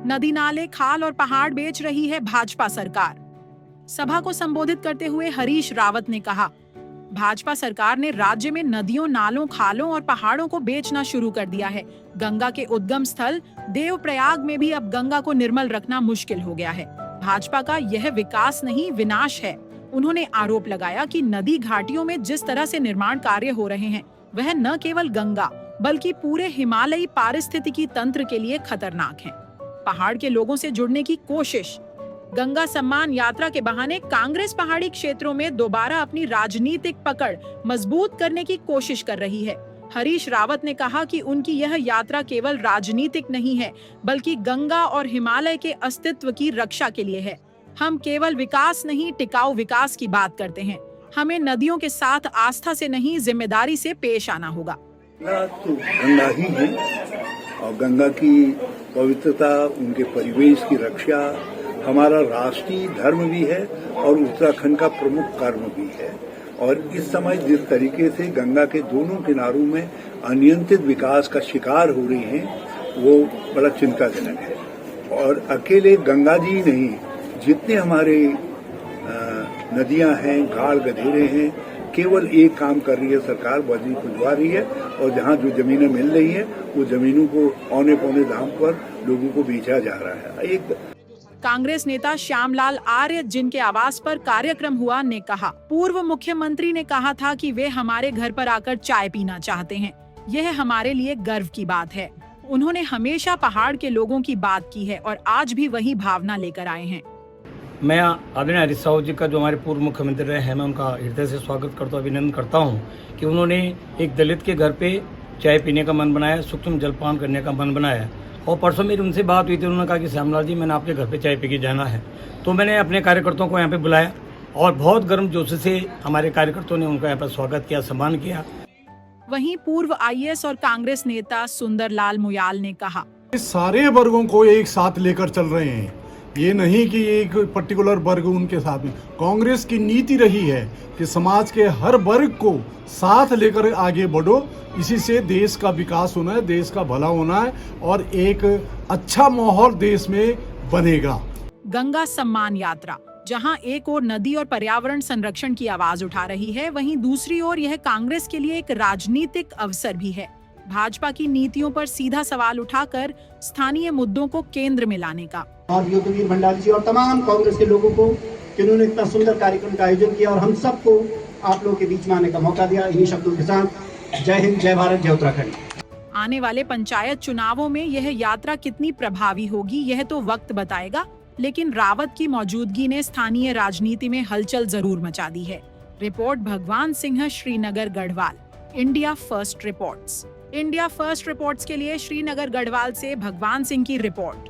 नदी नाले, खाल और पहाड़ बेच रही है भाजपा सरकार। सभा को संबोधित करते हुए हरीश रावत ने कहा, भाजपा सरकार ने राज्य में नदियों, नालों, खालों और पहाड़ों को बेचना शुरू कर दिया है। गंगा के उद्गम स्थल देवप्रयाग में भी अब गंगा को निर्मल रखना मुश्किल हो गया है। भाजपा का यह विकास नहीं, विनाश है। उन्होंने आरोप लगाया कि नदी घाटियों में जिस तरह से निर्माण कार्य हो रहे हैं, वह न केवल गंगा बल्कि पूरे हिमालयी पारिस्थितिकी तंत्र के लिए खतरनाक है। पहाड़ के लोगों से जुड़ने की कोशिश। गंगा सम्मान यात्रा के बहाने कांग्रेस पहाड़ी क्षेत्रों में दोबारा अपनी राजनीतिक पकड़ मजबूत करने की कोशिश कर रही है। हरीश रावत ने कहा कि उनकी यह यात्रा केवल राजनीतिक नहीं है, बल्कि गंगा और हिमालय के अस्तित्व की रक्षा के लिए है। हम केवल विकास नहीं, टिकाऊ विकास की बात करते हैं। हमें नदियों के साथ आस्था से नहीं, जिम्मेदारी से पेश आना होगा। तो गंगा ही है और गंगा की पवित्रता, उनके परिवेश की रक्षा हमारा राष्ट्रीय धर्म भी है और उत्तराखंड का प्रमुख कर्म भी है। और इस समय जिस तरीके से गंगा के दोनों किनारों में अनियंत्रित विकास का शिकार हो रही हैं, वो बड़ा चिंताजनक है। और अकेले गंगा जी नहीं, जितने हमारे नदियां हैं, गाड़ गधेरे हैं, केवल एक काम कर रही है सरकार, बजरी खुदवा रही है और जहां जो जमीनें मिल रही हैं, वो जमीनों को औने पौने दाम पर लोगों को बेचा जा रहा है। कांग्रेस नेता श्यामलाल आर्य, जिनके आवास पर कार्यक्रम हुआ, ने कहा, पूर्व मुख्यमंत्री ने कहा था कि वे हमारे घर पर आकर चाय पीना चाहते हैं। यह हमारे लिए गर्व की बात है। उन्होंने हमेशा पहाड़ के लोगों की बात की है और आज भी वही भावना लेकर आए हैं। मैं आदरणीय हरीश रावत जी का, जो हमारे पूर्व मुख्यमंत्री रहे हैं, मैं उनका हृदय से स्वागत करता हूँ, अभिनंदन करता हूँ कि उन्होंने एक दलित के घर पे चाय पीने का मन बनाया, सूक्ष्म जलपान करने का मन बनाया। और परसों मेरी उनसे बात हुई थी, उन्होंने कहा कि श्यामलाल जी, मैंने आपके घर पे चाय पी के जाना है। तो मैंने अपने कार्यकर्ताओं को यहाँ पे बुलाया और बहुत गर्म जोश से हमारे कार्यकर्ताओं ने उनका यहाँ पर स्वागत किया, सम्मान किया। वहीं पूर्व IAS और कांग्रेस नेता सुंदरलाल मुयाल ने कहा, सारे वर्गों को एक साथ लेकर चल रहे हैं। ये नहीं कि एक पर्टिकुलर वर्ग उनके साथ में। कांग्रेस की नीति रही है कि समाज के हर वर्ग को साथ लेकर आगे बढ़ो, इसी से देश का विकास होना है, देश का भला होना है और एक अच्छा माहौल देश में बनेगा। गंगा सम्मान यात्रा जहां एक ओर नदी और पर्यावरण संरक्षण की आवाज उठा रही है, वहीं दूसरी ओर यह कांग्रेस के लिए एक राजनीतिक अवसर भी है। भाजपा की नीतियों पर सीधा सवाल उठाकर स्थानीय मुद्दों को केंद्र में लाने का। और योगवीर भंडारी जी और तमाम कांग्रेस के लोगों को, जिन्होंने इतना सुंदर कार्यक्रम का आयोजन किया और हम सबको आप लोगों के बीच में आने का मौका दिया। इन्हीं शब्दों के साथ जय हिंद, जय भारत, जय उत्तराखंड। आने वाले पंचायत चुनावों में यह यात्रा कितनी प्रभावी होगी, यह तो वक्त बताएगा, लेकिन रावत की मौजूदगी ने स्थानीय राजनीति में हलचल जरूर मचा दी है। रिपोर्ट भगवान Singh, Srinagar Garhwal. India first reports के लिए श्रीनगर गढ़वाल से भगवान सिंह की रिपोर्ट।